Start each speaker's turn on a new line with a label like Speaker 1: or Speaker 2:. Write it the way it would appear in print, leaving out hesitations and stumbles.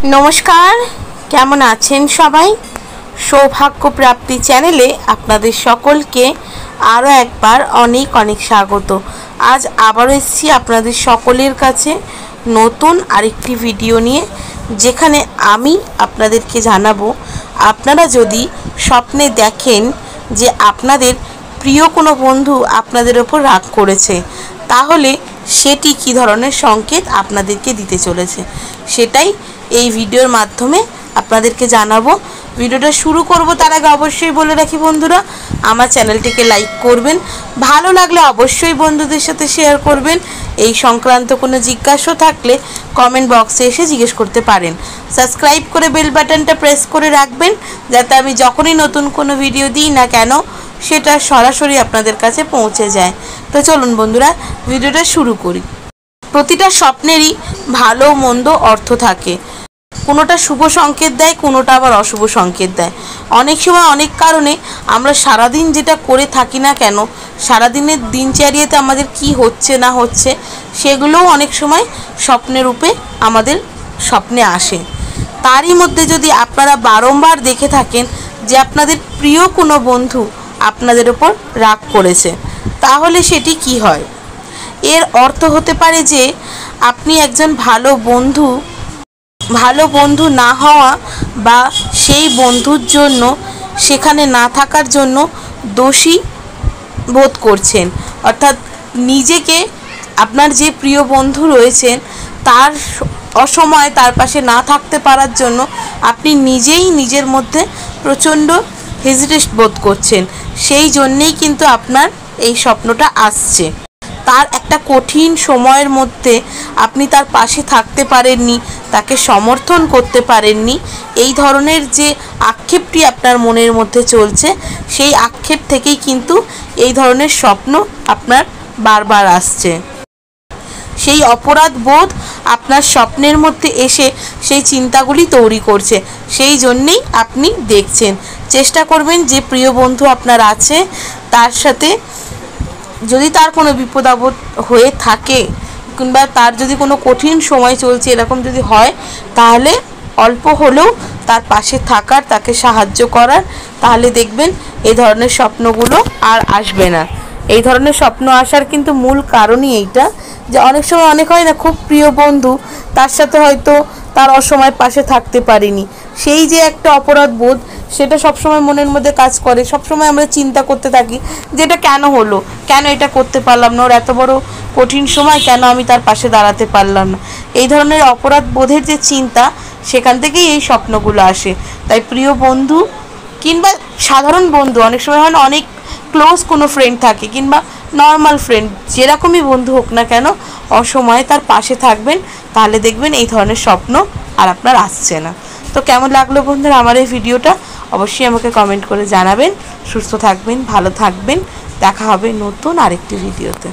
Speaker 1: নমস্কার, কেমন আছেন সবাই? সৌভাগ্য প্রাপ্তি চ্যানেলে আপনাদের সকলকে আরও একবার অনেক অনেক স্বাগত। আজ আবারও এসেছি আপনাদের সকলের কাছে নতুন আরেকটি ভিডিও নিয়ে, যেখানে আমি আপনাদেরকে জানাবো আপনারা যদি স্বপ্নে দেখেন যে আপনাদের প্রিয় কোনো বন্ধু আপনাদের ওপর রাগ করেছে, তাহলে সেটি কী ধরনের সংকেত আপনাদেরকে দিতে চলেছে সেটাই এই ভিডিওর মাধ্যমে আপনাদেরকে জানাবো। ভিডিওটা শুরু করব তার আগে অবশ্যই বলে রাখি বন্ধুরা, আমার চ্যানেলটিকে লাইক করবেন, ভালো লাগলে অবশ্যই বন্ধুদের সাথে শেয়ার করবেন। এই সংক্রান্ত কোনো জিজ্ঞাসা থাকলে কমেন্ট বক্সে এসে জিজ্ঞেস করতে পারেন। সাবস্ক্রাইব করে বেল বাটনটা প্রেস করে রাখবেন, যাতে আমি যখনই নতুন কোনো ভিডিও দিই না কেন সেটা সরাসরি আপনাদের কাছে পৌঁছে যায়। তো চলুন বন্ধুরা, ভিডিওটা শুরু করি। প্রতিটা স্বপ্নেরই ভালো মন্দ অর্থ থাকে। কোনোটা শুভ সংকেত দেয়, কোনোটা আবার অশুভ সংকেত দেয়। অনেক সময় অনেক কারণে আমরা সারাদিন যেটা করে থাকি না কেন, সারাদিনের দিনচর্যাতে আমাদের কি হচ্ছে না হচ্ছে, সেগুলোও অনেক সময় স্বপ্নের রূপে আমাদের স্বপ্নে আসে। তারই মধ্যে যদি আপনারা বারংবার দেখে থাকেন যে আপনাদের প্রিয় কোনো বন্ধু আপনাদের ওপর রাগ করেছে, তাহলে সেটি কি হয়? এর অর্থ হতে পারে যে আপনি একজন ভালো বন্ধু না হওয়া বা সেই বন্ধুর জন্য সেখানে না থাকার জন্য দোষী বোধ করছেন। অর্থাৎ নিজেকে, আপনার যে প্রিয় বন্ধু রয়েছেন তার অসময়ে তার পাশে না থাকতে পারার জন্য আপনি নিজেই নিজের মধ্যে প্রচণ্ড হেজিটেট বোধ করছেন। সেই জন্যেই কিন্তু আপনার এই স্বপ্নটা আসছে। তার একটা কঠিন সময়ের মধ্যে আপনি তার পাশে থাকতে পারেননি, তাকে সমর্থন করতে পারেননি। এই ধরনের যে আক্ষেপটি আপনার মনের মধ্যে চলছে, সেই আক্ষেপ থেকেই কিন্তু এই ধরনের স্বপ্ন আপনার বারবার আসছে। সেই অপরাধ বোধ আপনার স্বপ্নের মধ্যে এসে সেই চিন্তাগুলি তৈরি করছে। সেই জন্যেই আপনি দেখছেন। চেষ্টা করবেন যে প্রিয় বন্ধু আপনার আছে, তার সাথে যদি তার কোনো বিপদ আপদ হয়ে থাকে কিংবা তার যদি কোনো কঠিন সময় চলছে এরকম যদি হয়, তাহলে অল্প হলেও তার পাশে থাকার, তাকে সাহায্য করার। তাহলে দেখবেন এই ধরনের স্বপ্নগুলো আর আসবে না। এই ধরনের স্বপ্ন আসার কিন্তু মূল কারণই এইটা, যে অনেক সময় অনেক হয় না, খুব প্রিয় বন্ধু, তার সাথে হয়তো তার অসময় পাশে থাকতে পারিনি, সেই যে একটা অপরাধ বোধ সেটা সবসময় মনের মধ্যে কাজ করে। সবসময় আমরা চিন্তা করতে থাকি যে এটা কেন হলো, কেন এটা করতে পারলাম না, ওর এত বড় কঠিন সময় কেন আমি তার পাশে দাঁড়াতে পারলাম না। এই ধরনের অপরাধ বোধের যে চিন্তা, সেখান থেকেই এই স্বপ্নগুলো আসে। তাই প্রিয় বন্ধু কিংবা সাধারণ বন্ধু, অনেক সময় হয় না অনেক ক্লোজ কোনো ফ্রেন্ড থাকে কিংবা নর্মাল ফ্রেন্ড, যেরকমই বন্ধু হোক না কেন, অসময়ে তার পাশে থাকবেন। তাহলে দেখবেন এই ধরনের স্বপ্ন আর আপনার আসছে না। তো কেমন লাগলো বন্ধুরা আমার এই ভিডিওটা? অবশ্যই আমাকে কমেন্ট করে জানাবেন। সুস্থ থাকবেন, ভালো থাকবেন। দেখা হবে নতুন আরেকটি ভিডিওতে।